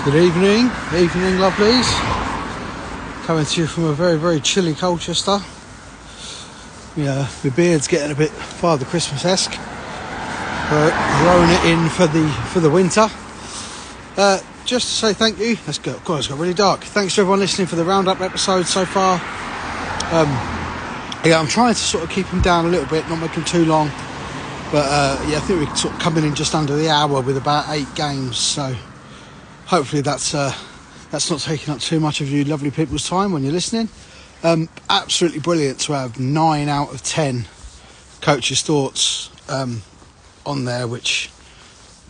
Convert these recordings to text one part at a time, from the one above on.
Good evening, lovelies. Coming to you from a very, very chilly Colchester. Yeah, my beard's getting a bit Father Christmas-esque. Growing it in for the winter. Just to say thank you. Let's go. God, it's got really dark. Thanks to everyone listening for the roundup episode so far. I'm trying to sort of keep them down a little bit, not make them too long. But I think we're sort of coming in just under the hour with about 8 games. So hopefully that's not taking up too much of you lovely people's time when you're listening. Absolutely brilliant to have 9 out of 10 coaches' thoughts on there, which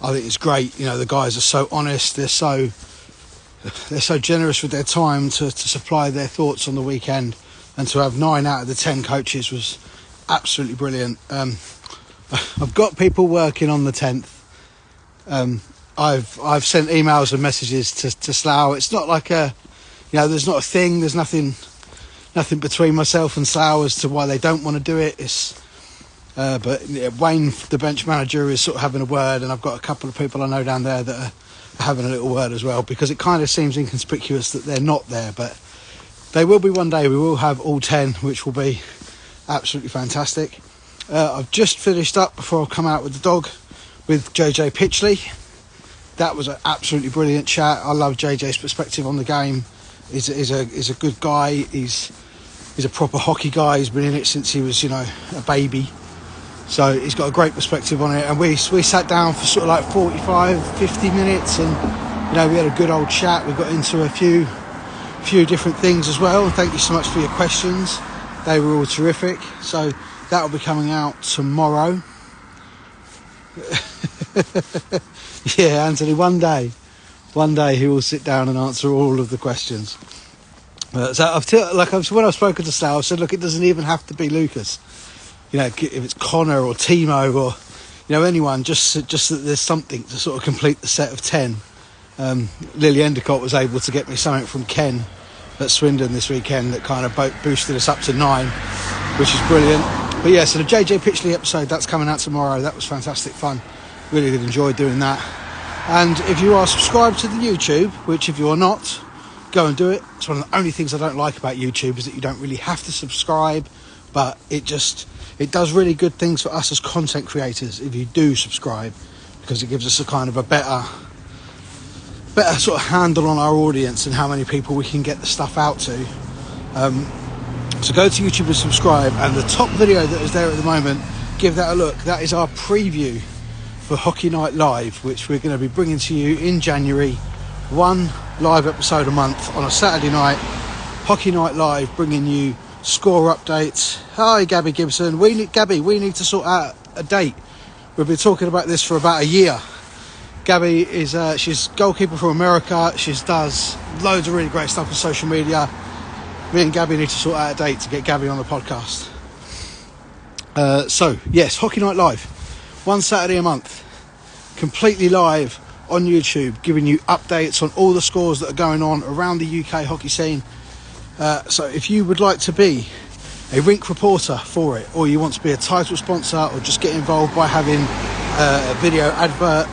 I think is great. You know, the guys are so honest, they're so generous with their time to supply their thoughts on the weekend, and to have 9 out of the 10 coaches was absolutely brilliant. I've got people working on the 10th. I've sent emails and messages to Slough. It's not like there's not a thing. There's nothing between myself and Slough as to why they don't want to do it. But Wayne, the bench manager, is sort of having a word, and I've got a couple of people I know down there that are having a little word as well, because it kind of seems inconspicuous that they're not there, but they will be one day. We will have all 10, which will be absolutely fantastic. I've just finished up before I come out with the dog with JJ Pitchley. That was an absolutely brilliant chat. I love JJ's perspective on the game. He's a good guy. He's a proper hockey guy. He's been in it since he was, a baby. So he's got a great perspective on it. And we sat down for sort of like 45, 50 minutes, and we had a good old chat. We got into a few different things as well. And thank you so much for your questions. They were all terrific. So that will be coming out tomorrow. Yeah, Anthony, one day he will sit down and answer all of the questions. So when I've spoken to Slough, I've said, look, it doesn't even have to be Lucas. If it's Connor or Timo or anyone, just that there's something to sort of complete the set of 10. Lily Endicott was able to get me something from Ken at Swindon this weekend that kind of boosted us up to 9, which is brilliant. But yeah, so the JJ Pitchley episode, that's coming out tomorrow. That was fantastic fun. Really did enjoy doing that. And if you are subscribed to the YouTube, which if you're not, go and do it. It's one of the only things I don't like about YouTube, is that you don't really have to subscribe, but it does really good things for us as content creators if you do subscribe, because it gives us a kind of a better sort of handle on our audience and how many people we can get the stuff out to. So go to YouTube and subscribe, and the top video that is there at the moment, give that a look. That is our preview for Hockey Night Live, which we're going to be bringing to you in January. 1 live episode a month on a Saturday night. Hockey Night Live, bringing you score updates. Hi, Gabby Gibson. We need to sort out a date. We've been talking about this for about a year. Gabby is she's goalkeeper from America. She does loads of really great stuff on social media. Me and Gabby need to sort out a date to get Gabby on the podcast. So yes, Hockey Night Live, 1 Saturday a month, completely live on YouTube, giving you updates on all the scores that are going on around the UK hockey scene. So if you would like to be a rink reporter for it, or you want to be a title sponsor, or just get involved by having a video advert,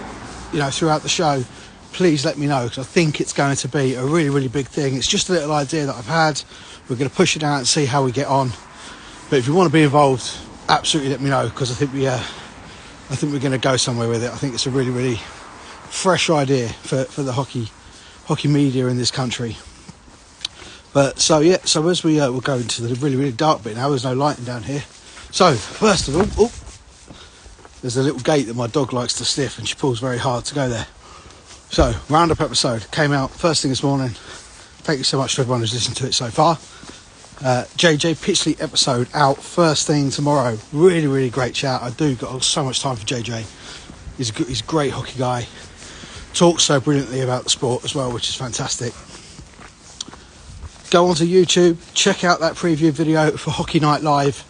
throughout the show, please let me know, because I think it's going to be a really, really big thing. It's just a little idea that I've had. We're going to push it out and see how we get on. But if you want to be involved, absolutely let me know, because I think we're going to go somewhere with it. I think it's a really, really fresh idea for the hockey media in this country. But so as we'll go into the really, really dark bit now. There's no lighting down here. So first of all, there's a little gate that my dog likes to sniff, and she pulls very hard to go there. So roundup episode came out first thing this morning. Thank you so much to everyone who's listened to it so far. JJ Pitchley episode out first thing tomorrow. Really, really great chat. I do got so much time for JJ. He's a great hockey guy. Talks so brilliantly about the sport as well, which is fantastic. Go onto YouTube, check out that preview video for Hockey Night Live.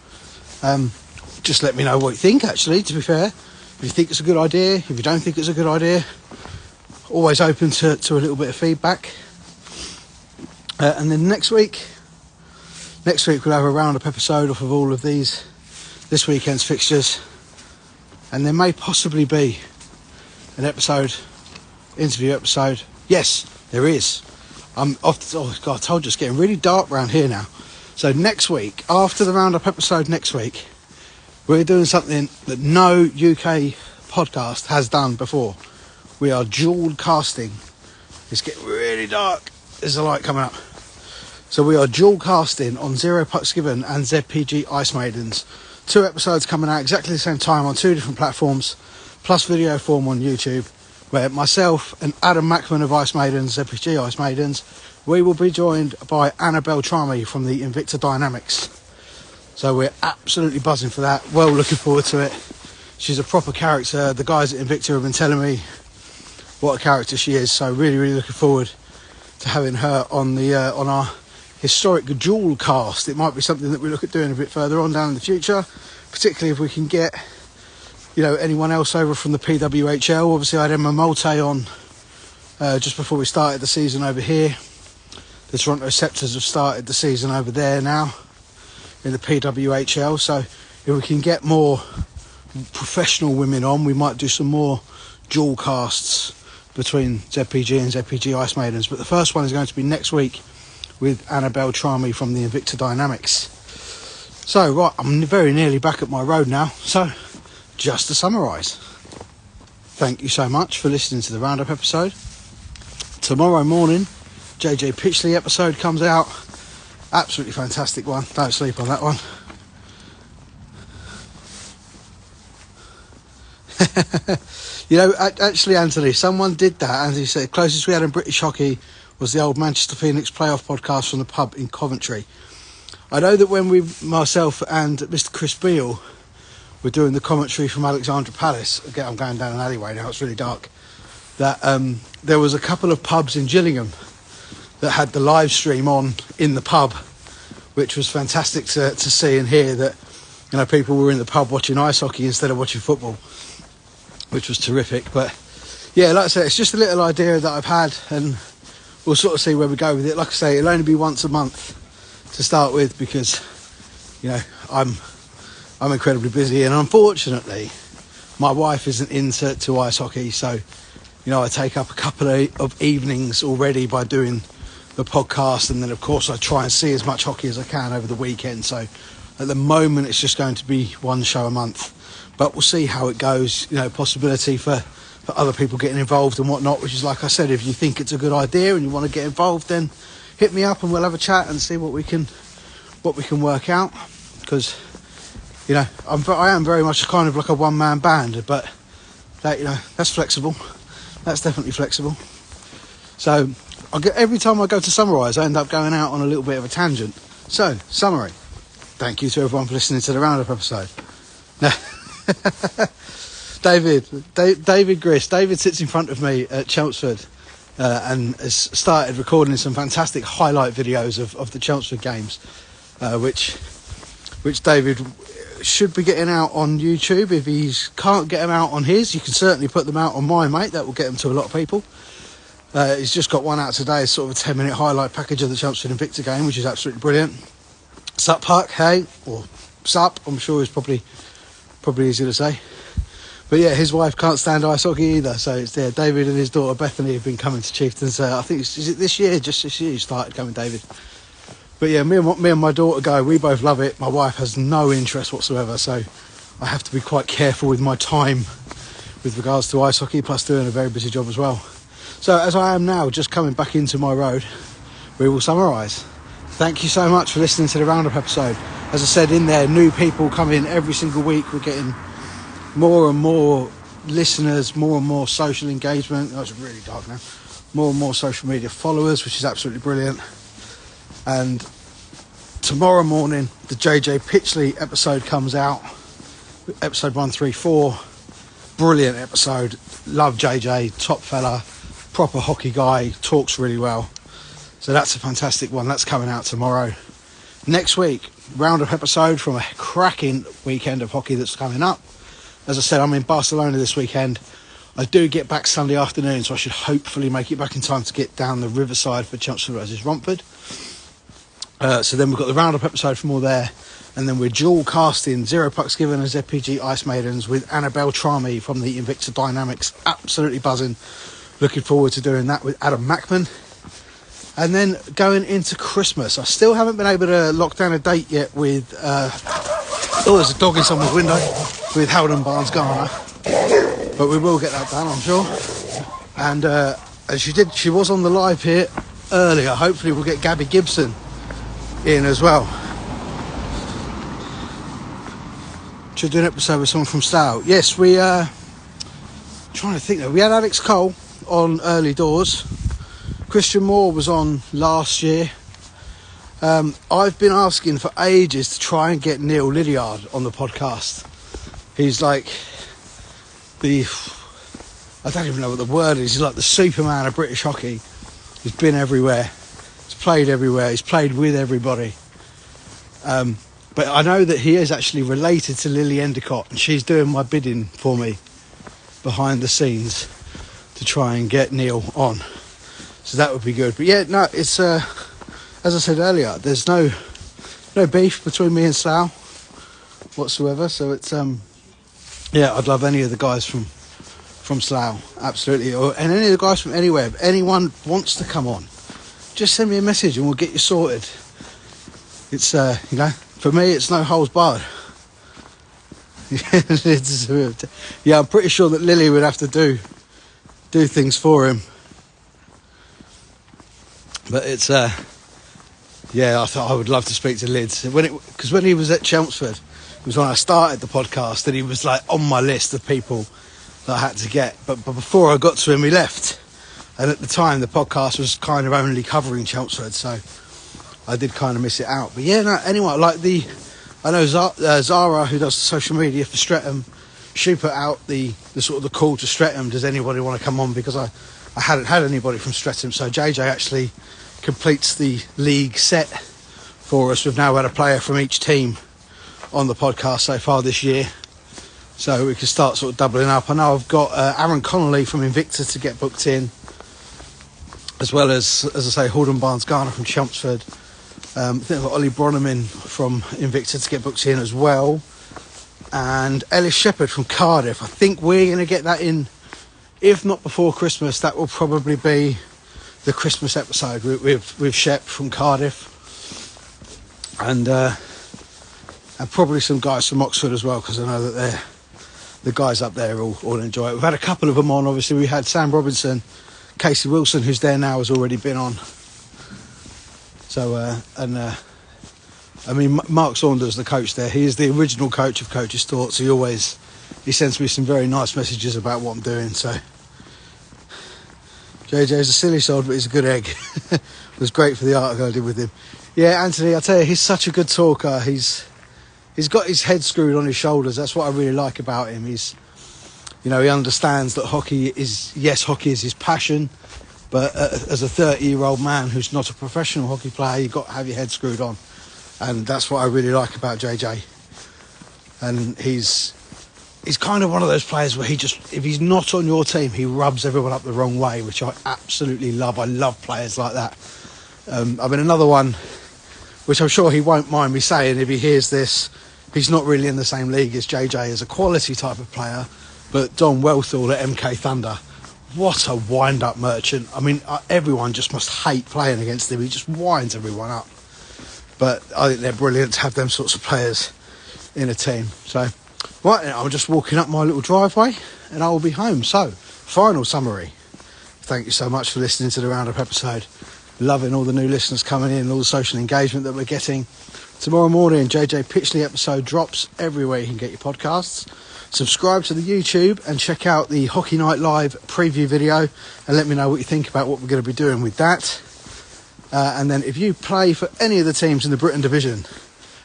Just let me know what you think, actually, to be fair. If you think it's a good idea, if you don't think it's a good idea, always open to a little bit of feedback. And then next week we'll have a roundup episode off of all of this weekend's fixtures, and there may possibly be an interview episode. Yes, There is. I'm off. Oh God, I told you it's getting really dark around here now. So next week, after the roundup episode next week, we're doing something that no UK podcast has done before. We are dual casting. It's getting really dark. There's a light coming up. So we are dual casting on Zero Pucks Given and ZPG Ice Maidens. 2 episodes coming out exactly the same time on 2 different platforms, plus video form on YouTube, where myself and Adam Mackman of Ice Maidens, ZPG Ice Maidens, we will be joined by Anna Beltrami from the Invicta Dynamics. So we're absolutely buzzing for that. Well, looking forward to it. She's a proper character. The guys at Invicta have been telling me what a character she is. So really, really looking forward to having her on the on our historic dual cast. It might be something that we look at doing a bit further on down in the future, particularly if we can get, you know, anyone else over from the PWHL. Obviously, I had Emma Molte on just before we started the season over here. The Toronto Scepters have started the season over there now in the PWHL. So if we can get more professional women on, we might do some more dual casts between ZPG and ZPG Ice Maidens. But the first one is going to be next week with Anna Beltrami from the Invicta Dynamics. So, right, I'm very nearly back at my road now. So, just to summarise, thank you so much for listening to the roundup episode. Tomorrow morning, JJ Pitchley episode comes out. Absolutely fantastic one. Don't sleep on that one. You know, actually, Anthony, someone did that, and he said closest we had in British hockey was the old Manchester Phoenix playoff podcast from the pub in Coventry. I know that when myself and Mr. Chris Beale were doing the commentary from Alexandra Palace, again, I'm going down an alleyway now, it's really dark, that there was a couple of pubs in Gillingham that had the live stream on in the pub, which was fantastic to see and hear that, you know, people were in the pub watching ice hockey instead of watching football, which was terrific. But yeah, like I say, it's just a little idea that I've had, and we'll sort of see where we go with it. Like I say, it'll only be once a month to start with, because, you know, I'm incredibly busy, and unfortunately my wife isn't into ice hockey, so, you know, I take up a couple of evenings already by doing the podcast, and then of course I try and see as much hockey as I can over the weekend. So at the moment it's just going to be one show a month, but we'll see how it goes. You know, possibility for other people getting involved and whatnot, which is, like I said, if you think it's a good idea and you want to get involved, then hit me up and we'll have a chat and see what we can work out. Because, you know, I am very much kind of like a one-man band, but that, you know, that's flexible. That's definitely flexible. So every time I go to summarise, I end up going out on a little bit of a tangent. So, summary. Thank you to everyone for listening to the roundup episode. David Griss. David sits in front of me at Chelmsford and has started recording some fantastic highlight videos of the Chelmsford games, which David should be getting out on YouTube. If he can't get them out on his, you can certainly put them out on mine, mate. That will get them to a lot of people. He's just got one out today, sort of a 10-minute highlight package of the Chelmsford Invicta game, which is absolutely brilliant. Sup, Puck, hey, or sup, I'm sure is probably easy to say. But yeah, his wife can't stand ice hockey either, so it's there. David and his daughter Bethany have been coming to Chieftains. I think is it this year? Just this year you started coming, David. But yeah, me and my daughter go. We both love it. My wife has no interest whatsoever, so I have to be quite careful with my time with regards to ice hockey, plus doing a very busy job as well. So as I am now just coming back into my road, we will summarise. Thank you so much for listening to the roundup episode. As I said in there, new people come in every single week. We're getting more and more listeners, more and more social engagement. Oh, it's really dark now. More and more social media followers, which is absolutely brilliant. And tomorrow morning, the JJ Pitchley episode comes out. Episode 134. Brilliant episode. Love JJ, top fella, proper hockey guy, talks really well. So that's a fantastic one. That's coming out tomorrow. Next week, roundup episode from a cracking weekend of hockey that's coming up. As I said, I'm in Barcelona this weekend. I do get back Sunday afternoon, so I should hopefully make it back in time to get down the riverside for Chelmsford versus Romford. So then we've got the roundup episode from all there, and then we're dual casting Zero Pucks Given and ZPG Ice Maidens with Anna Beltrami from the Invicta Dynamics. Absolutely buzzing. Looking forward to doing that with Adam Mackman. And then going into Christmas, I still haven't been able to lock down a date yet with, there's a dog in someone's window, with Howden Barnes Garner. But we will get that done, I'm sure. And she was on the live here earlier. Hopefully we'll get Gabby Gibson in as well. Should do an episode with someone from Slough. Yes, trying to think. We had Alex Cole on early doors. Christian Moore was on last year. I've been asking for ages to try and get Neil Lydiard on the podcast. He's like I don't even know what the word is. He's like the Superman of British hockey. He's been everywhere. He's played everywhere. He's played with everybody. But I know that he is actually related to Lily Endicott, and she's doing my bidding for me behind the scenes to try and get Neil on. So that would be good. But yeah, no, it's as I said earlier, there's no beef between me and Slough whatsoever. So it's yeah, I'd love any of the guys from Slough, absolutely, and any of the guys from anywhere. If anyone wants to come on, just send me a message and we'll get you sorted. It's for me, it's no holes barred. Yeah, I'm pretty sure that Lily would have to do things for him. But it's yeah, I thought I would love to speak to Lids because when he was at Chelmsford, it was when I started the podcast, and he was like on my list of people that I had to get. But before I got to him, he left, and at the time the podcast was kind of only covering Chelmsford, so I did kind of miss it out. But yeah, no, anyway, like I know Zara, who does the social media for Streatham, she put out the sort of the call to Streatham, does anybody want to come on, because I hadn't had anybody from Streatham. So JJ actually completes the league set for us. We've now had a player from each team on the podcast so far this year, so we can start sort of doubling up. I know I've got Aaron Connolly from Invicta to get booked in, as well as I say, Howden Barnes Garner from Chelmsford. I think I've got Ollie Bronnerman from Invicta to get booked in as well, and Ellis Shepherd from Cardiff. I think we're going to get that in, if not before Christmas. That will probably be the Christmas episode with Shep from Cardiff, and probably some guys from Oxford as well, because I know that the guys up there all enjoy it. We've had a couple of them on. Obviously, we had Sam Robinson, Casey Wilson, who's there now, has already been on. So, I mean, Mark Saunders, the coach there, he is the original coach of Coach's Thoughts. He sends me some very nice messages about what I'm doing. So, JJ's a silly sod, but he's a good egg. It was great for the article I did with him. Yeah, Anthony, I tell you, he's such a good talker. He's got his head screwed on his shoulders. That's what I really like about him. He understands that hockey is his passion. But as a 30-year-old man who's not a professional hockey player, you've got to have your head screwed on. And that's what I really like about JJ. And he's kind of one of those players where if he's not on your team, he rubs everyone up the wrong way, which I absolutely love. I love players like that. I mean, another one, which I'm sure he won't mind me saying if he hears this, he's not really in the same league as JJ as a quality type of player, but Don Wellthall at MK Thunder. What a wind-up merchant. I mean, everyone just must hate playing against him. He just winds everyone up. But I think they're brilliant to have them sorts of players in a team. So, right, I'm just walking up my little driveway and I will be home. So, final summary. Thank you so much for listening to the Roundup episode. Loving all the new listeners coming in, all the social engagement that we're getting. Tomorrow morning, JJ Pitchley episode drops everywhere you can get your podcasts. Subscribe to the YouTube and check out the Hockey Night Live preview video and let me know what you think about what we're going to be doing with that. And then if you play for any of the teams in the Britain Division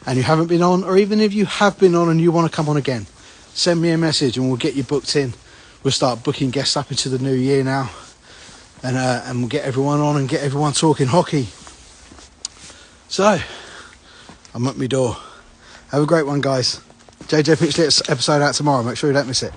and you haven't been on, or even if you have been on and you want to come on again, send me a message and we'll get you booked in. We'll start booking guests up into the new year now, and we'll get everyone on and get everyone talking hockey. So, I'm at my door. Have a great one, guys. JJ Pitchley episode out tomorrow. Make sure you don't miss it.